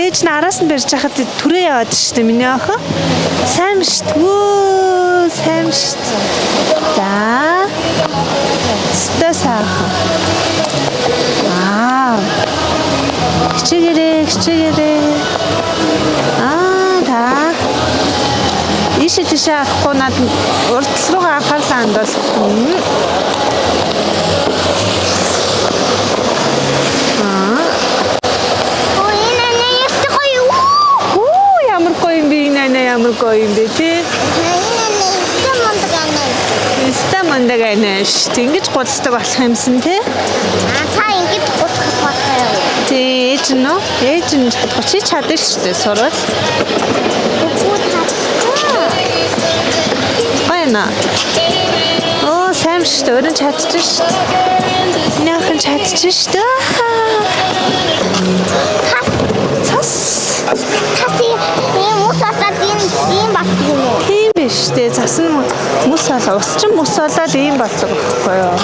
Ээж нь араас нь барьж хахад түрээ яваад штэ миний охин. Сайн биш үү? Сайн биш. За. Сто сайхан. Вау. Хичээгээрээ. Та. Ийшээ тийшээ авахгүй над урдс руугаа анхаарлаа хандуул. Ямар гоё юм бэ тий? Стам мандагайнаш. Ингэж гудсдаг болох юмсан тий? Та ингэж гудах болоо. Тий, ээж нь чадах чи чаддаг шүү дээ сурвал. Гайна. Сайн шүү дээ. Өөрөө чадчих шүү дээ. Наахан чадчих шүү дээ. Цас. Ийм болдог юм уу? Тийм биш үү? Зас нь мус болоо. Ус чинь мус болоод ийм болдог байхгүй юу?